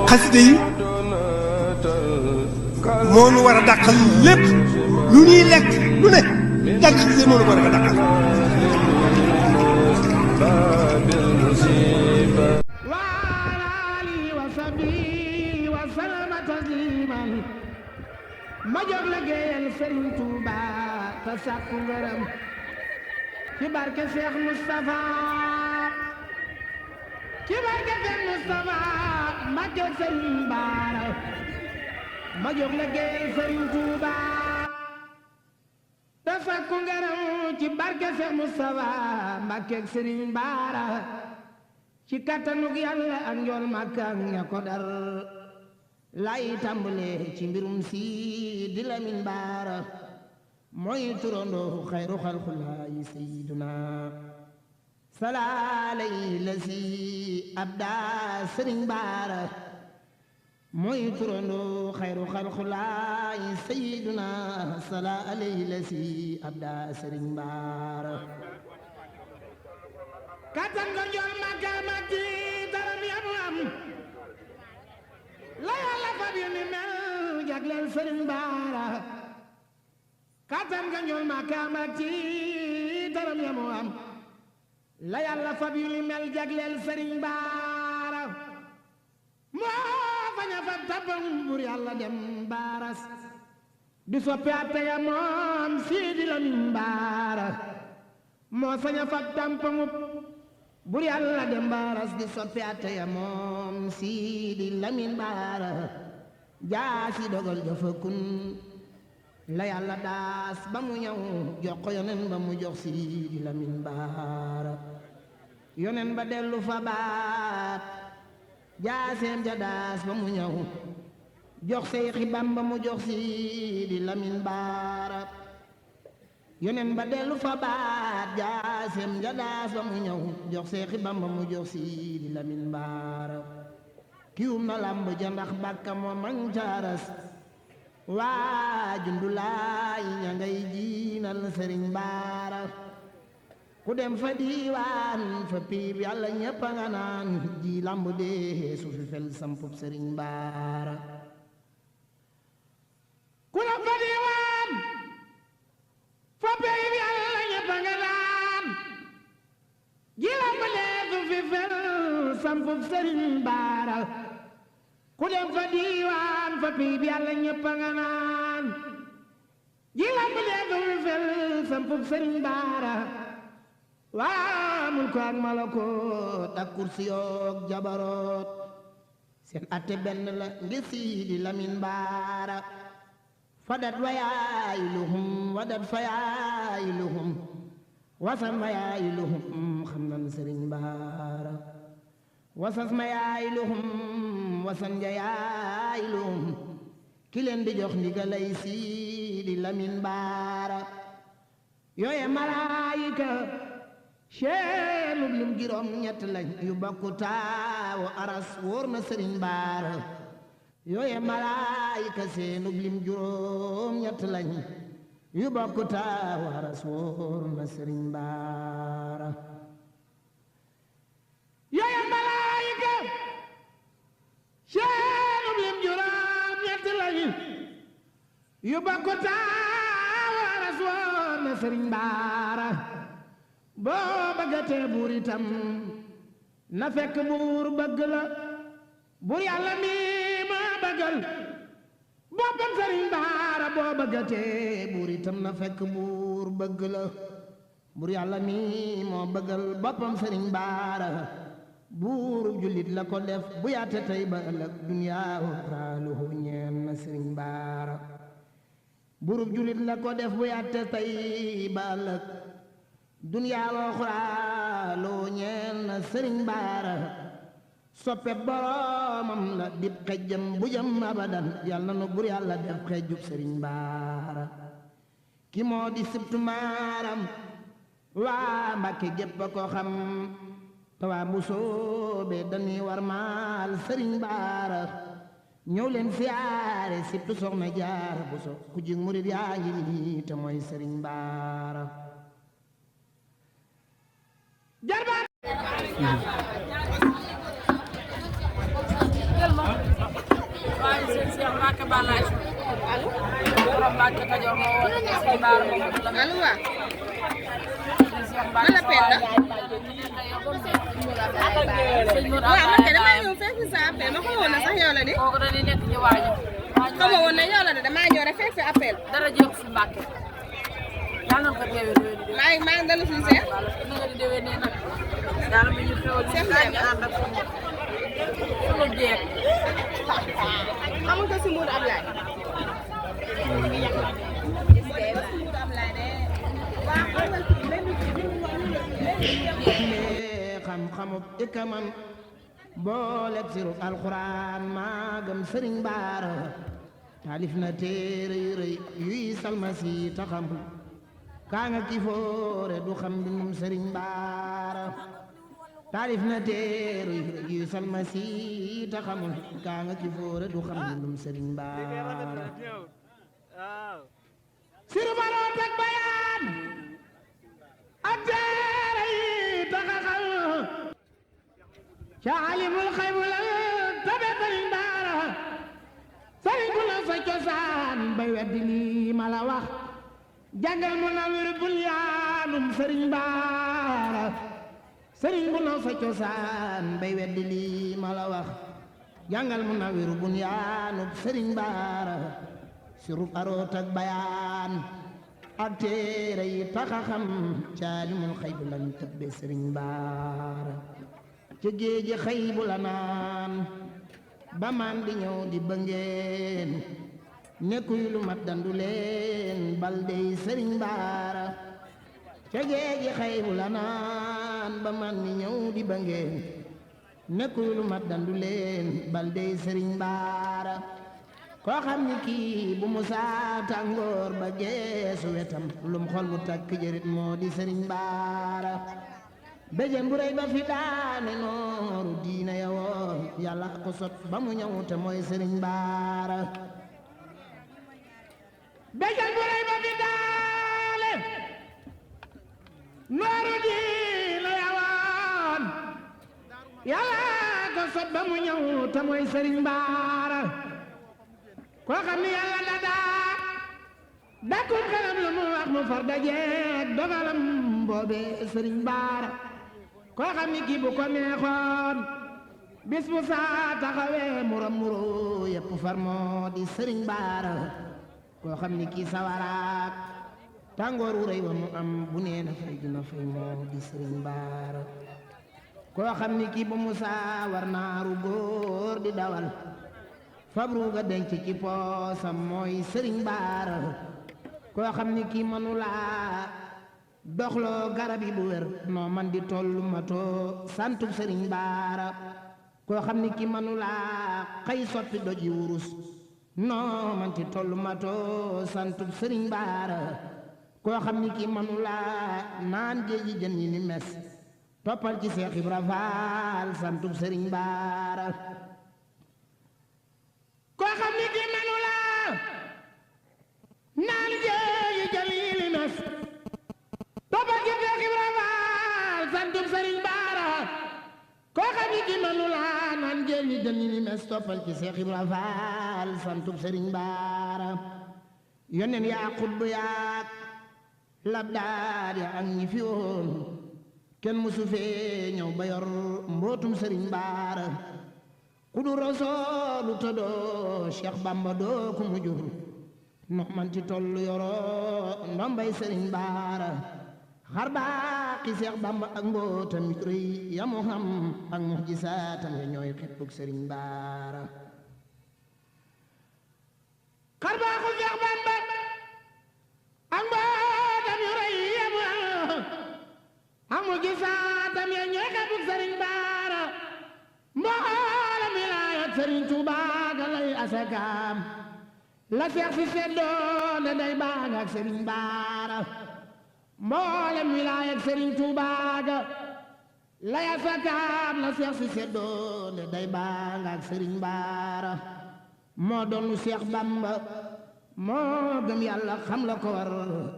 xasida yi moo nu war a dàqal lépp lu ñuy lekk lu ne jàng xasida yi moo nu war a dàqal. ma jóg liggéeyal Sëriñ Tuuba te sàkku ngërëm ci barke Cheikh Moustapha ci barke Cheikh Moustapha Mbàkke Sëriñ Baara ma jóg liggéeyal Sëriñ Tuuba te sàkku ngërëm ci barke Cheikh Moustapha Mbàkke Sëriñ Baara ci kattanug Yàlla ak njool Makka ak ña ko dar lay tàmbale ci mbirum si di Lamin Baara mooy turandoo xayru xalxulaayi sayyiduna salaalay la si abda Sëriñ Baara mooy turandoo xayru xalxulaayi sayyiduna salaalay la si abda Sëriñ Baara kattan ko jool Makka Makki daram yamu am la Yàlla fab yu ni mel jagleel Sëriñ Baara kattan nga ñool Makka Makki daram yamu am la Yàlla fab yu ni mel jagleel Sëriñ Baara moo faña fab tabam bur Yàlla dem baaras di soppi atte ya moom Siidi Lamin Baara moo saña fab tampamub bur Yàlla dem baaras di soppi atte ya moom Siidi Lamin Baara jaasi dogal jafa kun la Yàlla daas ba mu ñëw jox ko yonen ba mu jox Siidi Lamin Baara yonen ba dellu fa baat jaaseem ja daas ba mu ñëw jox Seexi Bamba mu jox Siidi Lamin Baara yonen ba dellu fa baat jaaseem ja daas ba mu ñëw jox Seexi Bamba mu jox Siidi Lamin Baara kiwum na lamb ja ndax bàkka moo man caaras waa jundulaay ña ngay jiinal Sëriñ Baara ku dem fa diiwaan fa piib Yàlla ñépp a nga naan ji lamb dee su fi fel sampub Sëriñ Baara ku dem fa diiwaan fa piib Yàlla ñépp a nga naan ji lamb dee su fi fel sampub Sëriñ Baara ku dem fa diiwaan fa piib Yàlla ñépp a nga naan ji lamb dee su fi fel sampub Sëriñ Baara waa mulku ak malakoot ak kursi yoog jabaroot seen atte benn la ngir Siidi Lamin Baara fadat wayaayiluhum wadat fayaayiluhum wasan wayaayiluhum xam nan Sëriñ Baara wasas mayaayiluhum wasan jayaayiluhum ki leen di jox ndigalay Siidi Lamin Baara yooye malaayika seenub lim juróom ñett lañ yu bokku taawu aras wóor na Sëriñ Baara yooye malaayika seenub lim juróom ñett lañ yu bokku taawu aras wóor na Sëriñ Baara yooye malaayika seenub lim juróom ñett lañ yu bokku taawu aras wóor na Sëriñ Baara boo bëggatee buur itam na fekk buur bëgg la buur Yàlla mi ma bëggal boppam Sëriñ Baara boo bëggatee buur itam na fekk buur bëgg la buur Yàlla mi moo bëggal boppam Sëriñ Baara buur jullit la ko def bu yaate tey ba ëllëg duniyaa raaluhu ñeen na Sëriñ Baara buur jullit la ko def bu yaate tey ba ëllëg duniyaa waxuraa loo ñeel na Sëriñ Baara soppe boromam la dib xejjam bu jëm abadan yàlla na nu bur Yàlla def xejjub Sëriñ Baara ki moo di sibtu maaram waa Mbàkke gépp a ko xam te waa Mbusoobe dañuy war maal Sëriñ Baara ñëw leen siyaare sibtu Soxna Jaara Buso ku jig murid yaa ngi nii te mooy Sëriñ Baara jarbaat waaye sëñ Cheikh Mbacke Balaye allo borom Mbacke Kajoor moo woon sëñ Baara moo woon allo waaw man la Penda waaw man de damaa ñëw fekk sa appel ma xamoon na sax yow la di kooku dañuy nekk ci waañu xamoo woon na yow la de damaa ñëw rek fekk fi appel dara jéem si Mbacke yàlla na ko déwén maa ngi dalu suñu seex nga di déwén nee nag yàlla mi ñu xewal ñu ànd ak suñu jeeg amul ko si Mourou Ablaye xam-xamub ikaman booleb sirub alxuraan maagam sëriñ baara taalif na téere yu rëy yuy salmasi taxam kaa nga kifoore du xam bindum sëriñ baara taalif na téere yu rëy yuy salmasi taxamul kaa nga kifoore du xam bindum sëriñ baara siru baroon teg bayaan ak téere yi taxaxal ca alimul xaybu la tabe sëriñ baara sëriñ bu la sa cosaan bay weddi lii ma la wax jàngal mu na wér bul yaanum sëriñ baara sëriñ bu la sa cosaan bay weddi lii ma la wax jàngal mu na wér bul yaanum sëriñ baara sirub aroot ak bayaan ak téere yi taxa xam caalimul xaybu lañ tëbbe sëriñ baara ca géeji xaybu la naan ba man di ñëw di bëngeen nekkuy lu mat dandu leen bal dey sëriñ baara ca géeji xaybu la naan ba man di ñëw di bëngeen nekkuy lu mat dandu leen bal dey sëriñ baara koo xam ni kii bu musaa tàngoor ba geesu wetam lum xol bu takk jërit moo di sëriñ baara béjén bu rëy ba fi daane nooru diina ya woon yàlla ko sot ba mu ñëw te mooy sëriñ baara béjén bu rëy ba fi daane nooru diina ya woon yàlla ko sot ba mu ñëw te mooy sëriñ baara koo xam ni yàlla dadaa dakkul xelam lu mu wax mu far dajeek dogalam boobe sëriñ baara koo xam ni kii bu ko neexoon bis bu saa taxawee muram muro yépp far moo di sëriñ baara koo xam ni kii sawaraak tàngoor wu rëy wa mu am bu nee na fay dina fay moo di sëriñ baara koo xam ni kii bu mu saa war naaru góor di dawal fabru ga denc ci poosam mooy sëriñ baara koo xam ni kii manulaa doxloo garab yi bu wér noo man di tollu matoo santub sëriñ baara koo xam ni kii manulaa xëy sotti doj yi wurus noo man di tollu matoo santub sëriñ baara koo xam ni kii manulaa naan géeji jën yi ni mes toppal ci Seex Ibra Faal santub sëriñ baara koo xam ni kii manulaa naan géeji jën yi ni mes toppal ci Seex Ibra Faal santub sëriñ baara koo xam ni kii manulaa naan géeji jën yi ni mes toppal ci Seex Ibra Faal santub sëriñ baara yónneen yaa xutbu yaak labdaar ya ak ñi fi woon kenn musu fee ñëw ba yor mbootum sëriñ baara ku du rasoolu te doo Cheikh Bamba doo ku mu jur nox man ci tollu yoroo ndombay sëriñ baara xar baaqi Cheikh Bamba ak mbootam yu rëy yamu xam ak muxjisaatam ya ñooy xeppug sëriñ baara xar baaxu Cheikh Bamba ak mbootam yu rëy yamu xam ak muxjisaatam ya ñooy xeppug sëriñ baara mboolam wilaayat sëriñ Tuubaa ga lay asakaam la seex si seddoo ne day baag ak sëriñ baara mboolam wilaayat sëriñ Tuubaa ga lay asakaam la seex si seddoo ne day baag ak sëriñ baara moo doonu Seex Bamba moo gëm yàlla xam la ko war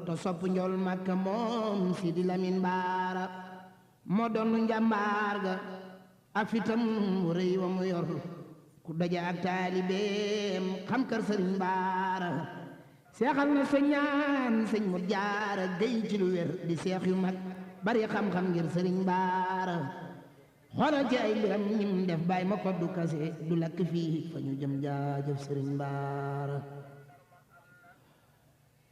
te sopp njool Makka moom Sidi Lamin baara moo doonu njàmbaar ga ak fitam wu rëy wa mu yor ku daje ak taalibeem xam kër sëriñ baara seexal na sëñaan sëñ mu jaara géy ci lu wér di seex yu mag bari xam-xam ngir sëriñ baara xoolal ci ay mbiram ñim def bàyyi ma ko du kase du lakk fii fa ñu jëm jaajëf sëriñ baara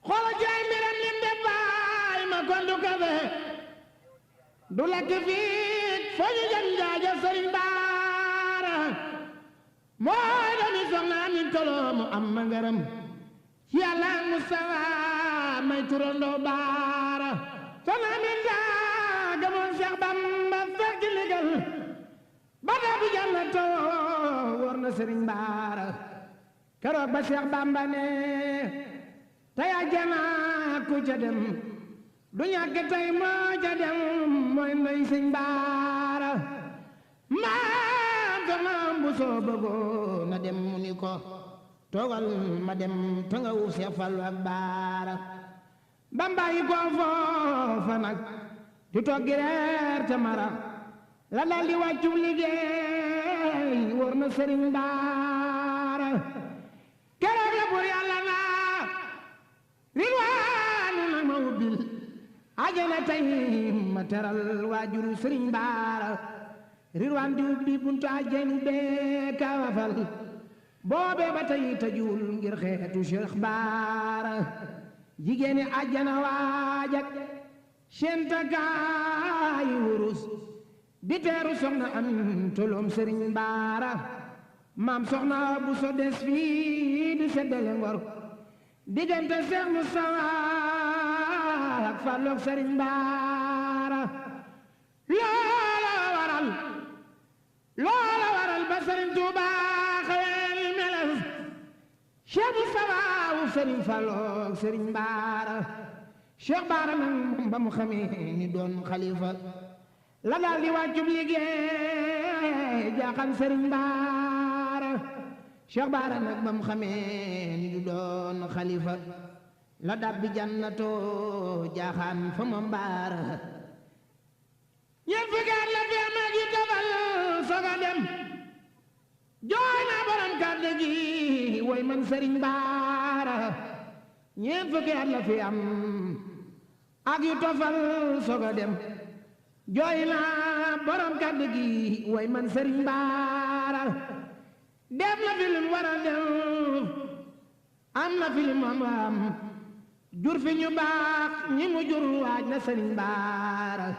xoolal ci ay mbiram ñim def bàyyi ma ko du kase du lakk fii fa ñu jëm jaajëf sëriñ baara mooy doomi soxna Amin Tolo mu am ma ngaram ci Yàlla Mustafa may turandoo baara soxna Amin daa gëmoon Seex Bamba fekk ligal ba daa bi jàllatoo wóor na sëriñ baara keroog ba Seex Bamba ne tey àjjana ku ca dem du ñàkk tey moo ca dem mooy ndey sëñ baara maam soxnaam bu soo bëggoo na dem mu ni ko toogal ma dem te nga wuuf Seex Fallu ak baara Bamba yi ko foofa nag di toggi reer te mara la dal di wàccu liggéey wóor na sëriñ baara keroog la bur yàlla naa rilwaanu nag ma ubbil ajana tey ma teral waajuru sëriñ baara rilwaan di ubbi buntu ajanu bee kawafal boobee ba tey tëjuwul ngir xeetu Cheikh baara jigéeni ajana waajak seen takkaay wurus di teeru soxna Amin Toloom sëriñ baara maam soxna bu so des fii di seddale ngor diggante Seex Mustafa ak Fallook sëriñ baara loola waral ba sëriñ Tuuba xëyal meles Seex Mustafa wu sëriñ Fallook sëriñ baara Cheikh baara nag ba mu xamee ni doon xalifa la daal di wàccub liggéey jaaxal sëriñ baara Cheikh baara nag ba mu xamee ni du doon xalifa la dab bi jannatoo jaaxaan fa moom baara ñeent fukki at la fi am ak yu tofal soog a dem jooy naa borom kàddu gi woy man sëriñ baara ñeent fukki at la fi am ak yu tofal soog a dem jooy naa borom kàddu gi woy man sëriñ baara def na fi lim war a def am na fi lim am jur fi ñu baax ñi mu jur waaj na sëriñ baara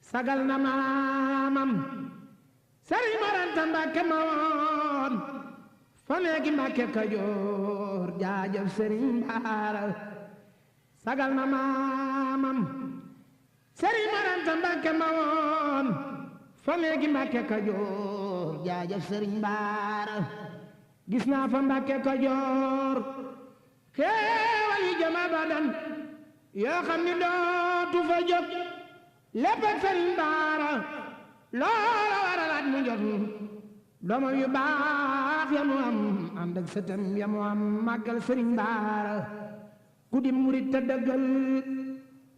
sagal na maamam sëriñ Maranta Mbàkke ma woon fa neegi Mbàkke Kajoor jaajëf sëriñ baara sagal na maamam sëriñ Maranta Mbàkke ma woon fa neegi Mbàkke Kajoor jaajëf sëriñ baara gis naa fa Mbàkke Kajoor xéewal yi jëm abadan yoo xam ni dootu fa jóg lépp ak sëriñ baara loola waralaat mu jot doomam yu baax ya mu am ànd ak sëtam ya mu am màggal sëriñ baara ku di murit te dëggal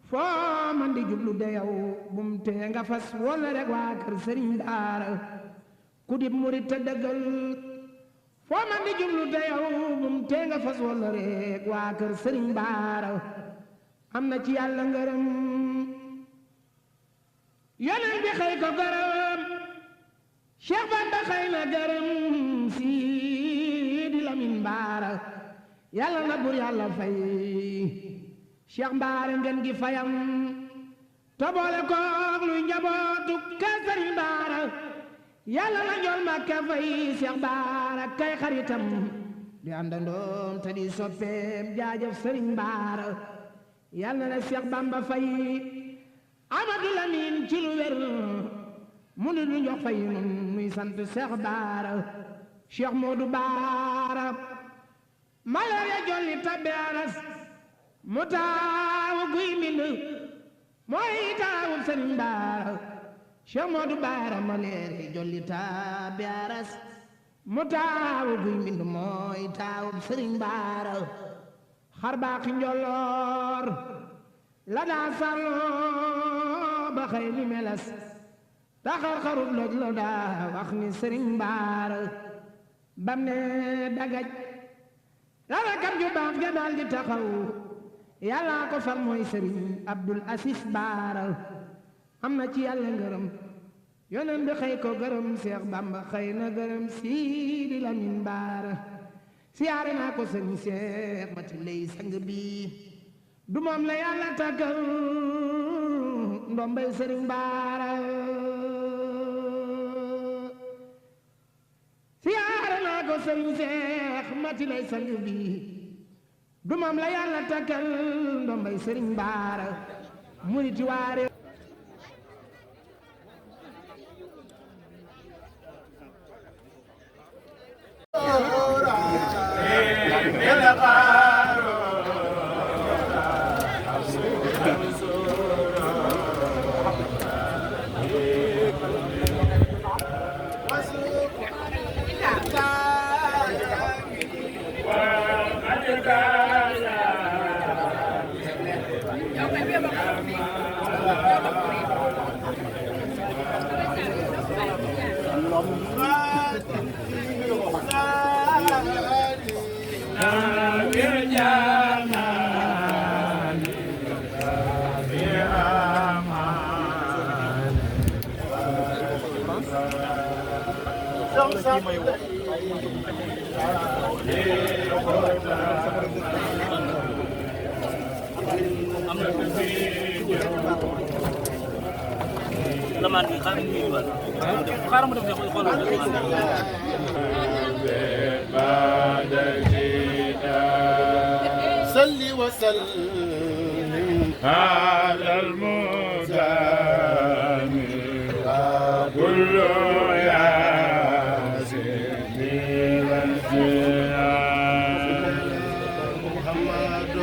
foo man di jublu de yow bum tee nga fas wala rek waa kër sëriñ baara ku di murit te dëggal foo man di jublu de yow bum tee nga fas wala rek waa kër sëriñ baara am na ci yàlla ngërëm yonent bi xëy ko gërëm Cheikh Bamba xëy na gërëm Sidi Lamin baara yàlla na bur yàlla fay Cheikh Mbaare ngeen gi fayam te boole koog luy njabootu ka sëriñ baara yàlla na njool Makka fay Cheikh Baara kay xaritam di àndandoom te di soppeem jaajëf sëriñ baara yàlla na Cheikh Bamba fay Amadu Lamin ci lu wér mu ni lu jox fay nun nuy sant Cheikh Baara Cheikh Moodu Baara malaria jolli tabbe aras mu taawu guy mbind mooy taawu sëriñ baara Cheikh Moodu Baara malaria jolli tabbe aras mu taawu guy mbind mooy taawu sëriñ baara xar baaxi njolloor la daa sàlloo ba xëy ni melas taxar xarub loj la daa wax ni sëriñ baara bam ne dagaj rakam ju baax ja daal di taxaw yàlla ko fal mooy sëriñ Abdul Asis Baara am na ci yàlla ngërëm yonen bi xëy ko gërëm Seex Bamba xëy na gërëm Sidi Lamin Baara siyaare naa ko sëriñ Seex Mati lay sang bi du moom la yàlla tàggal ndombay sëriñ Baara siyaare naa ko sëriñ Seex Mati lay sang bi du moom la yàlla tàggal ndombay sëriñ Baara muriti waare صل وسلم على المدام كل ياسين محمد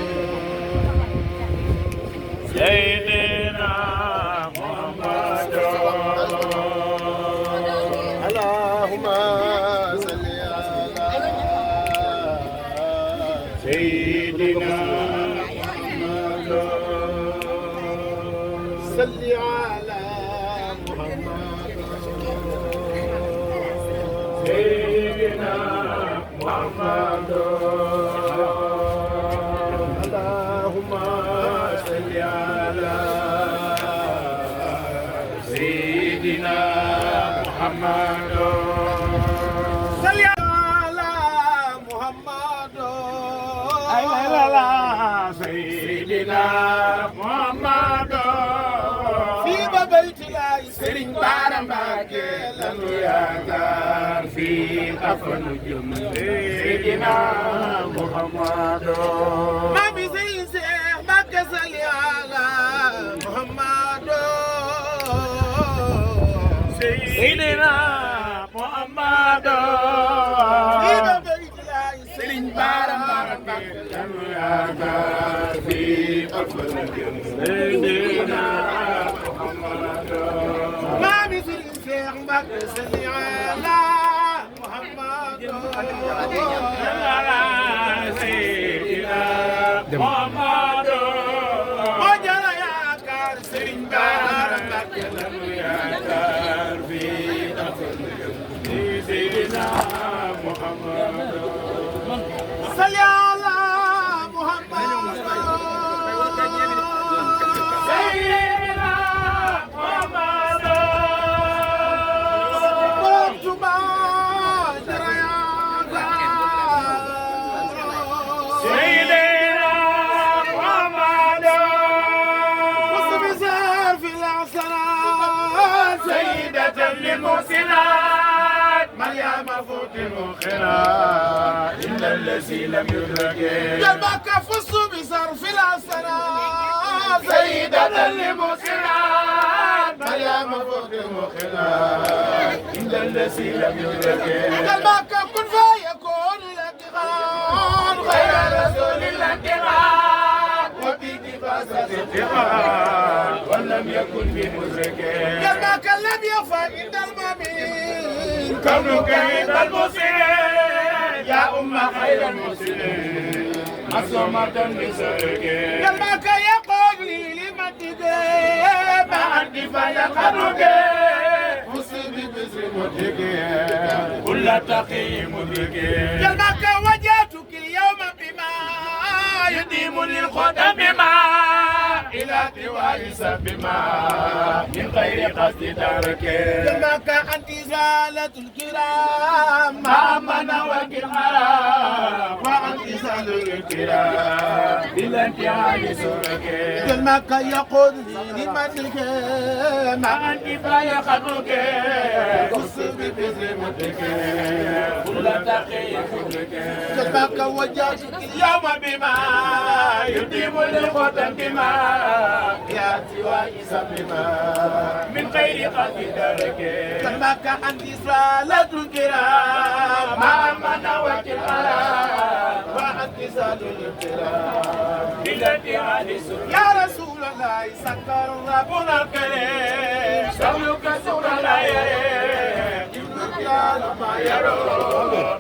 سيدنا محمد اللهم صل على سيدنا محمد صل على محمد سيدنا محمد اللهم صل على سيدنا محمد صل على محمد سيدنا محمد في بيت الله سرين بارمك لنو ياكار في أفن جمل سيدنا محمد ما بيزي سيح مكة صلي على محمد سيدنا محمد في بيت الله سرين بارمك لنو ياكار في أفن جمل سيدنا محمد ما بيزي سيح مكة صلي على محمد سيدنا محمد وجل يا كار سرين بارمك لنو ياكار في أفن جمل سيدنا محمد صلي على محمد سيدنا محمد وقت ما جرى يا سيدنا محمد وصف في العصرات سيدة للمحسنات مريم فوق المخيرات إلا الذي لم يدرك قلبك فص بصرف العصرات سيدة للمحسنات مريم فوق المخيرات إلا الذي لم يدرك قلبك كن فيكون الاتقان غير رسول الاتقان وبك فاز الاتقان ولم يكن بمدرك قلبك لم يفعل عند المؤمن كونك عند المسلمين يا أم خير المسلمين معصومة بسرك قلبك يقول لي لمدد ما عندي فيقرك مصيبي بسرك مدرك كل تقي مدرك جلبك وجهتك اليوم بما يديم للخدم ما إلى توارث بما من غير قصد ترك جلبك أنت زالة الكرام ما من وكل حرام وأنت زالة الكرام إلى انتهاء سرك جلبك يقول لمدرك ما أنت فيخدك قصد بذر مدرك كل تقي مدرك جلبك وجهتك اليوم بما يديم للخدم بما ياتي وعيسى بما من غير قصد درك كلمك عن إسرائيل الكرام مع من وكل الحرام واعتزال الكرام بالتي يا رسول الله سكر ربنا الكريم شغلك سور الله يبلغ يا لما يروح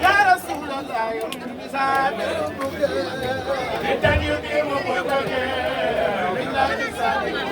يا رسول الله يسامح لتن يديم مدرك بالله يسامح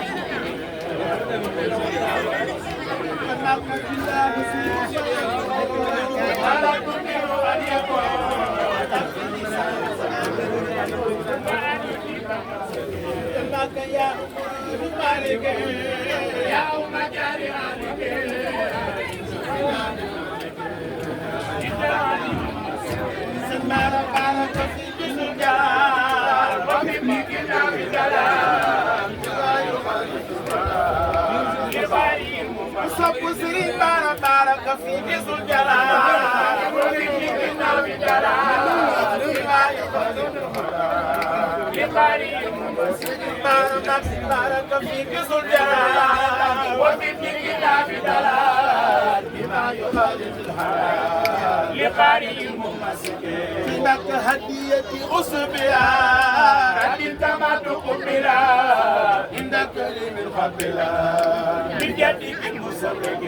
صب سرين بارك في جسم الجلال وفي كتاب الجلال بارك في جسم الجلال وفي كتاب الجلال بما يخالف الحلال لقارئ ممسك لك هدية أصبها رد كما تقبلا عند كريم القبلا من جدك المسبق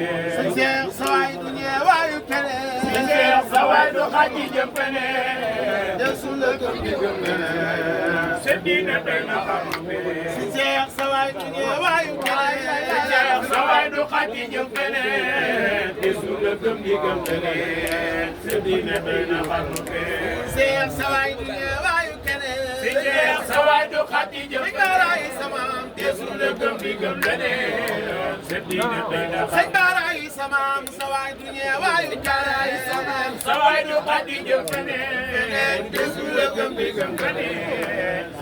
سيخ سواي دنيا ويكري سيخ سواي دخاتي جنبني يسولك بجنبني سدينا بين خرمي سيخ سواي دنيا ويكري سيخ سواي دخاتي جنبني يسولك بجنبني سدينا بين خرمي سيخ سواي دنيا ويكري سيخ سواي دخاتي جنبني يسولك بجنبني سدينا بين خرمي سمام سواي دنيا ويكري سواي دخاتي جنبني يسولك بجنبني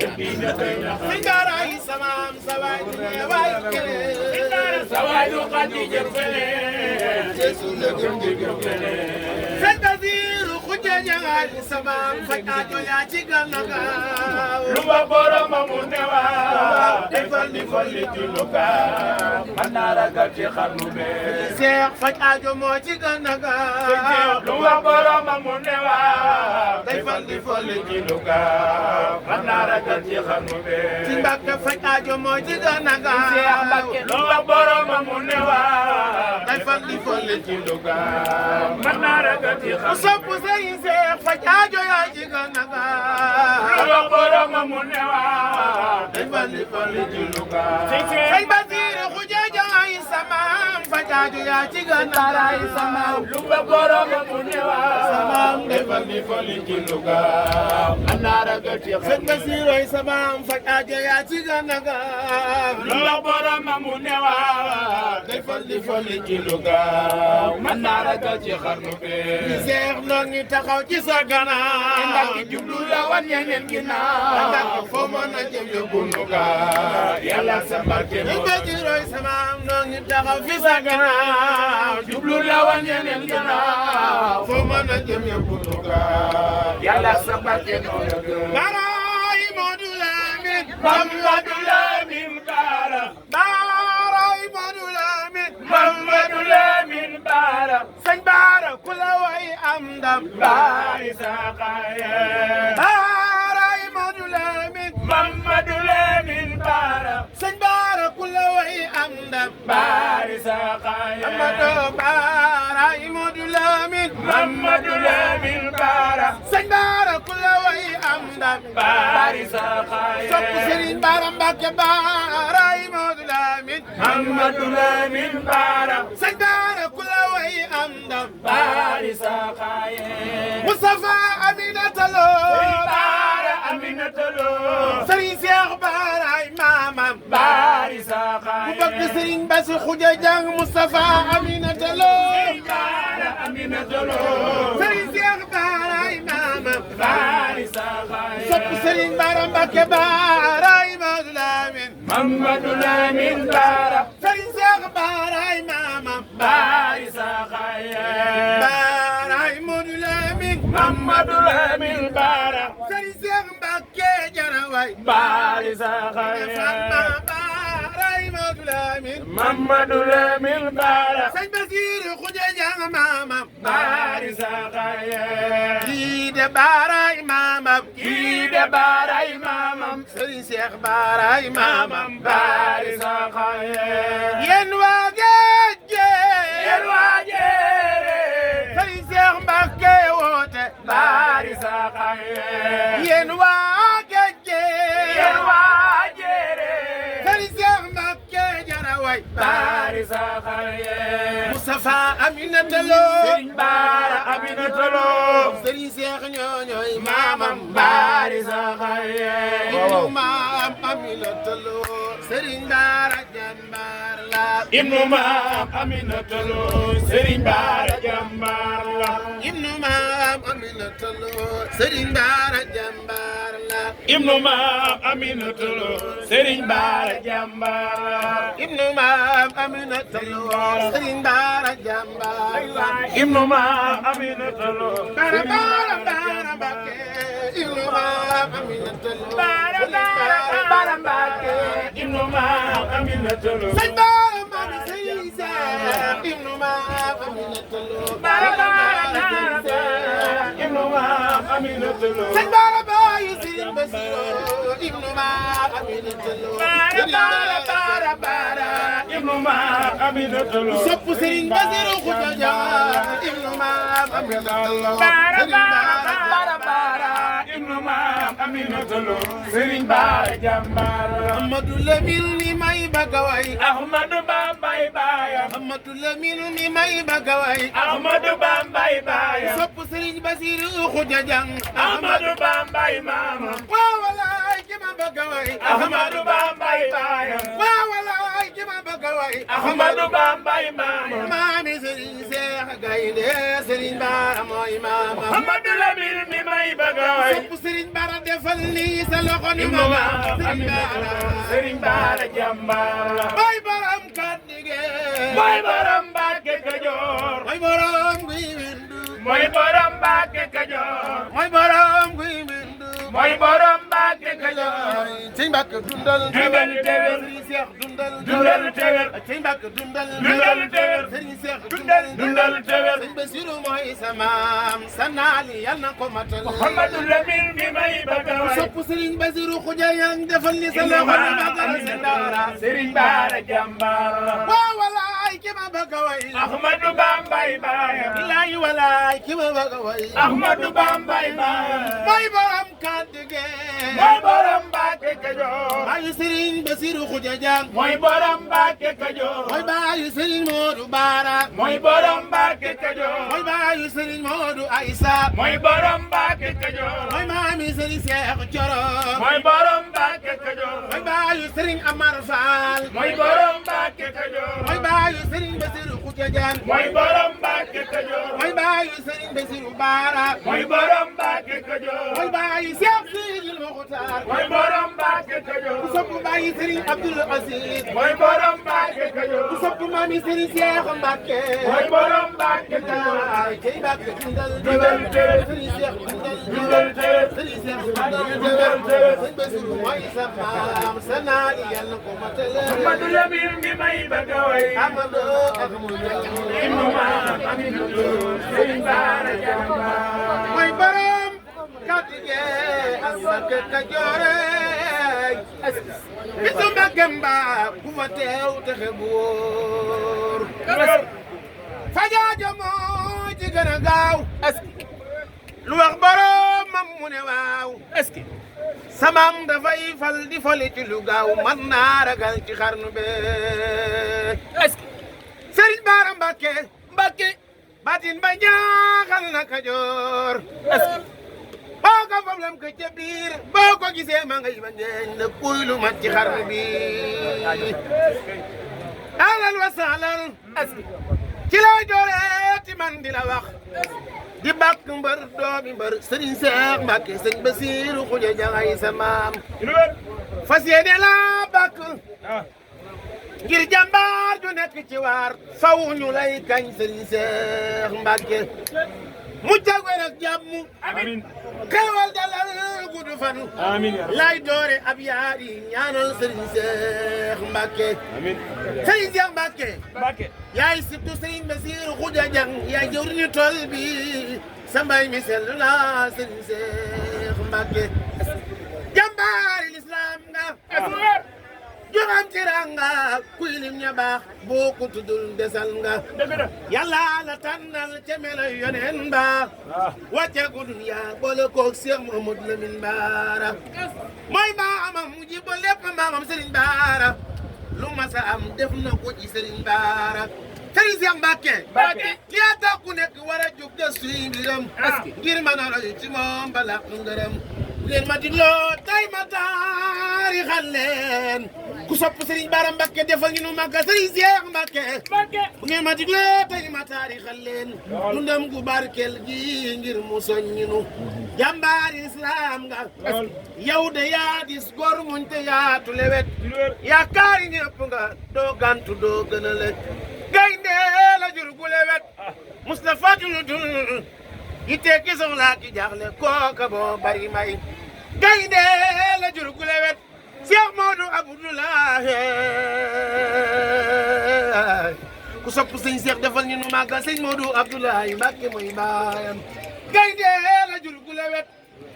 سدينا بين خرمي سمام سواي دنيا ويكري سواي دخاتي جنبني يسولك بجنبني سنتظير خجاجا سمام فتاجو يا جيغانغا لوما بورما مونوا دفل فل جلوكا منارا غاتي خرنوبي شيخ فتاجو مو جيغانغا لوما بورما مونوا دفل فل جلوكا منارا غاتي خرنوبي تيمباك فتاجو مو جيغانغا لوما بورما مونوا دفل فل جلوكا منارا غاتي خرنوبي Usain se fajajo ya jiganaga Lolo boro mamunewa Defali fali juluka Say bazir khujaja isamam fajajo ya jiganaga isamam Lumba boro mamunewa Samam defali fali juluka Anara gati Say bazir isamam fajajo ya jiganaga Lumba boro mamunewa Defali fali juluka Anara gati kharnube ngi taxaw ci sa gannaaw ndax jublu la wan ñeneen ginnaaw ndax foo mën a jëm yóbbu nu ga yàlla sa barke mo ngi roy sama noo ngi taxaw fi sa gannaaw jublu la wan ñeneen ginnaaw foo mën a jëm yóbbu nu ga yàlla sa barke noo baray Modou Lamine Mamadou Lamine Bara baray Modou Lamine Mamadou Lamine Bara sëñ Bara ku la way am ndam baay saxaye baray Modou Lamine Mamadou Lamine Bara sëñ Bara ku la way am ndam baay saxaye Amadou baray Modou Lamine Mamadou Lamine Bara sëñ Bara ku la way am ndam baay saxaye sopp Serigne Bara Mbacké baray Modou Lamine Lamin Mamadou Lamine Bara sëñ Bara ku la way am ndam Bari Sakhaye Moustapha Aminata Lo Bara Aminata Lo Serigne Cheikh Bara ay maamam Bari ku Sakhaye bëgg Serigne Bass Khoudia Diang Moustapha Aminata Lo Bara Aminata Lo Serigne Cheikh Bara ay maamam Bari Sakhaye sopp Serigne Bara Mbacké Bara ay Mamadou Lamine Mamadou Lamine Bara Serigne Cheikh Bara ay maamam Bari Sakhaye Bara ay Mamadou Lamine Mamadou Lamine Bara Serigne Cheikh Mbacké Diaraway Bari Sakhaye Bara ay Mamadou Lamine Mamadou Lamine Bara Sëñ Bassirou Khoudia Diang maamam Bari Sakhaye kii de Bara ay maamam kii de Bara ay maamam Serigne Cheikh Bara ay maamam Bari Sakhaye yéen waa géej yéen waa Jéere Serigne Cheikh Mbacké woote Bari Sakhaye yéen waa géej yéen waa Jéere Serigne Cheikh Mbacké Diaraway Bari Sakhaye Moustapha Aminata Lo Serigne Bara Aminata Lo Serigne Cheikh ñooñooy maamam Bari Sakhaye ibnu maam Aminata Lo Serigne Bara jàmbaar la ibnu maam Aminata Lo Serigne Bara jàmbaar la ibnu maam Aminata Lo Serigne Bara jàmbaar la ibnu maam Aminata Lo Serigne Bara jàmbaar la ibnu maam Aminata Lo Serigne Bara jàmbaar la ibnu maam Aminata Lo Bara Mbacké ibnu maam Aminata Lo Bara Mbacké ibnu maam Aminata Lo sëñ Bara maam Serigne Cheikh ibnu maam Aminata Lo Bara ibnu maam Aminata Lo sëñ Bara baayu Serigne Bassirou ibnu maam Aminata Lo Bara ibnu maam Aminata Lo sopp Serigne Bassirou Khoudia Diang ibnu maam Aminata Lo Bara ibnu maam Aminata Lo Serigne Bara jàmbaar la Amadou Lamine mi may bëgg a way Ahmadou Bambay baayam Amadou Lamine mi may bëgg a way Ahmadou Bambay baayam sopp Serigne Bassirou Khoudia Diang Ahmadou Bambay maamam waaw walaay ki ma bëgg a way Ahmadou Bambay baayam waaw walaay ki ma bëgg a way Ahmadou Bambay maamam maami Serigne Cheikh Gaynde Serigne Bara mooy maamam Ahmadou Lamine mi may bëgg a way sopp Serigne Bara defal lii sa loxo ni ibnu ma maam Serigne Bara Serigne Bara jàmbaar la mooy borom kàddige mooy borom Mbàkke Kajoor mooy borom guy windu mooy borom Mbàkke Kajoor mooy borom guy windu mooy borom Mbàkke Kajoor Sëñ Mbacké dundal dundal teewel Serigne Cheikh dundal dundal teewel Sëñ Mbacké dundal dundal teewel Serigne Cheikh dundal teewel Sëñ Bassirou mooy sa maam sa naali yal na ko matal Ahmadou Lamine mi may bëgg a way sopp Serigne Bassirou Khoudia Diang defal ni sa loxo ni magal Serigne Bara Serigne Bara jàmbaar la waaw walaay ki ma bëgg a way Ahmadou Bambay baayam laay walaay ki ma bëgg a way Ahmadou Bambay baayam mooy borom kàddige mooy borom Mbàkke Kajoor baayu Serigne Bassirou Khoudia Diang mooy borom Mbàkke Kajoor mooy baayu Serigne Modou Bara mooy borom Mbàkke Kajoor mooy baayu Serigne Modou Aïssa mooy borom Mbàkke Kajoor mooy maami Serigne Cheikh Thioro mooy borom Mbàkke Kajoor mooy baayu Serigne Amar Fall mooy borom Mbàkke Kajoor mooy baayu Serigne Bassirou Khoudia Diang mooy borom Mbàkke Kajoor mooy baayu Serigne Bassirou Bara mooy borom Mbàkke Kajoor mooy baayu Cheikh Sidil Mokhtar mooy borom Mbàkke Kajoor ku sopp baayu Serigne Abdoul Aziz mooy borom Mbàkke Kajoor ku sopp maami Serigne Cheikh Mbacké mooy borom Mbàkke Kajoor ay tey Mbacké dundal dundal teewel Serigne Cheikh dundal teewel Serigne Cheikh dundal Serigne Bassirou mooy sa maam sa naali yal na ko matal Ahmadou Lamine mi may bëgg a way Amadou ibnu maam Aminata Lo Serigne Bara jàmbaar mooy borom kàddige ak Mbacké Kajoor bisu Mbacké mbaa ku fa teew texe bu wóor fajaajo moo ci gën a gaaw lu wax borom mam mu ne waaw samam dafay fal di fali ci lu gaaw man naa ragal ci xarnu be Sëriñ Baara Mbàkke batin ba jaaxal na Kajoor boo ko fablam ko ca biir boo ko gisee ma ngay ba ngeeñ na kuy lu mat ci xarnu bi alal wa saalal ci lay dooreeti man di la wax di bàkk mbër doomi mbër Sëriñ Seex Mbàkke sëñ Basiiru Xuja Jangay sa maam fas yéene la bàkk ngir jàmbaar ju nekk ci waar faw ñu lay kañ Sëriñ Seex Mbàkke mu jagwe nag jàmm amiin xewal dalal gudd fan amiin lay doore ab yaari ñaanal Sëriñ Seex Mbàkke amiin Sëriñ Seex Mbàkke yaay sibtu Sëriñ Basiiru Xuja Jang yaay jëwriñu tool bi sa mbay mi sell na Sëriñ Seex Mbàkke jàmbaari lislaam nga joxam ci ranga kuy lim ña baax boo ko tuddul desal nga yàlla la tànnal ca melo yoneen ba wàcce ko dunya boole koog Seex Mamadu Lamin Baara mooy maamam mu ji ba lépp maamam Sëriñ Baara lu masa am def na ko ci Sëriñ Baara Sëriñ Seex Mbàkke yaa tax ku nekk war a jóg de suy mbiram ngir mën a roy ci moom balak ngërëm leen ma digloo tay ma taarixal leen ku sopp Sëriñ Baara Mbàkke defal ñu nu màggal Sëriñ Seex Mbàkke bu ngeen ma digloo tay ma taarixal leen lu ndam gu barkel gi ngir mu soññi nu jàmbaari islam nga yow de yaa dis góor muñ te yaatu lewet yaakaari ñëpp nga doo gantu doo gën a lekk gaynde la jur gu lewet Mustafa dul ite ki soxla ki jaaxle kooka boo bari may gaynde la jur gu lewet Seex Moodu Abdoulaye ku sopp sëñ Seex defal ñu nu màggal sëñ Moodu Abdoulaye Mbàkke mooy baayam gaynde la jur gu lewet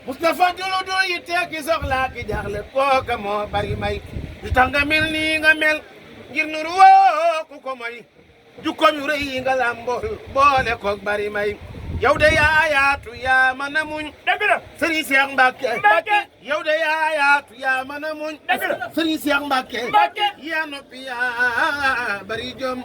Mustafa dul ite ki soxla ki jaaxle kooka moo bari may li tax nga mel nii nga mel ngir nuru woo ku ko moy jukkoom yu rëy yi nga làmbool boole koog bari may yow de yaa yaatu yaa mën a muñ dëgg la Sëriñ Seex Mbàkke yow de yaa yaatu yaa mën a muñ dëgg la Sëriñ Seex Mbàkke yaa noppi yaa bari jom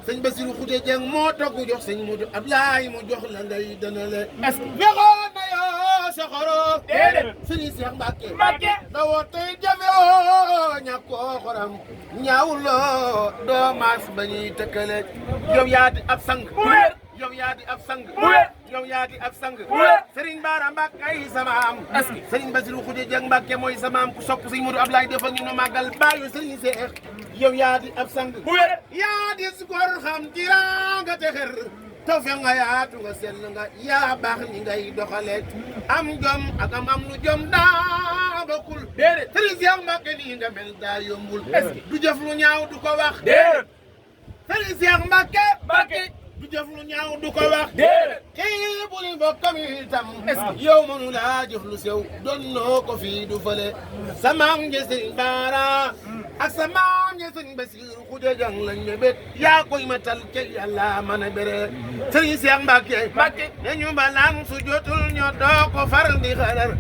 sëñ Basiru Xuja Jeng moo togg jox sëñ Moodu Ablaay mu jox la ngay dënale wexoon na yoo soxoro déedéet Sëriñ Seex Mbàkke dawoo tey jafewoo ñàkkoo xoram ñaawuloo doo maas ba ñuy tëkkale yow yaa di ab sang yow yaa di ab sang yow yaa di ab sang Sëriñ Baara Mbàkke ay samaam Sëriñ Basiru Xuja Jeng Mbàkke mooy samaam ku sopp sëñ Moodu Ablaay defal ñu nu màggal baayu Sëriñ Seex yow yaa di ab sang yaa di sukor xam tiraanga te xer taw fe nga yaatu nga sell nga yaa baax ni ngay doxale am jom ak am lu jom daa bokkul déedéet Sëriñ Seex Mbàkke nii nga mel daa yombul du jëf lu ñaaw du ko wax déedéet Sëriñ Seex Mbàkke du jëf lu ñaaw du ko wax déedéet kii bu li bokkam itam yow mënu laa jëf lu sew doon noo ko fii du fële sa maam nge Sëriñ Baara ak sa maam nge Sëriñ Basiru Xuja Jang lañ mébét yaa koy matal ke Yàlla mën a béré Sëriñ Seex Mbàkke ne ñu balaan su jotul ñoo doo ko far di xarar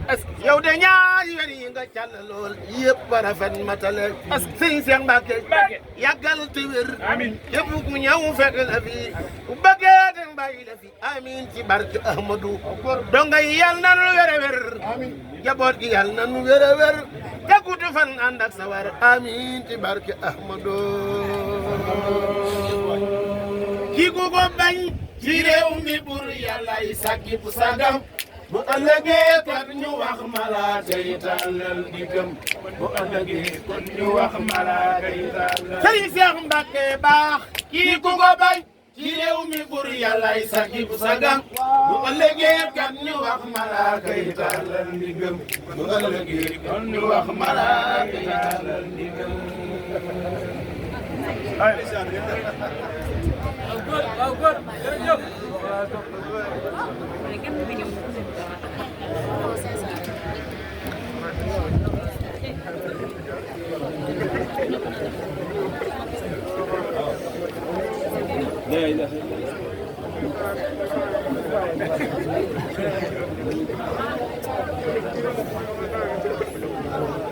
yow de ñaari wen yi nga càll lool yëpp rafet matale Sëriñ Seex Mbàkke yàggal te wér képp ku ñëw fekk la fi bu bëggee den bàyyi la fi amiin ci barke Ahmadu donga yi yàlla na nu wér a wér jaboot gi yàlla na nu wér a wér te gudd fan ànd ak sawar amiin ci barke Ahmadu ki ku ko bañ ci réew mi bur yàlla yi sàkki bu sagam bu ëllëgee kon ñu wax malaaka yi tàllal diggam bu ëllëgee kon ñu wax malaaka yi tàllal Sëriñ Seex Mbàkke baax kii ku ko bañ ci réew mi bur yàlla yi sàkki bu sagam bu ëllëgee kon ñu wax malaaka yi tàllal diggam bu ëllëgee kon ñu wax malaaka yi tàllal diggam waaw góor jërëjëf borom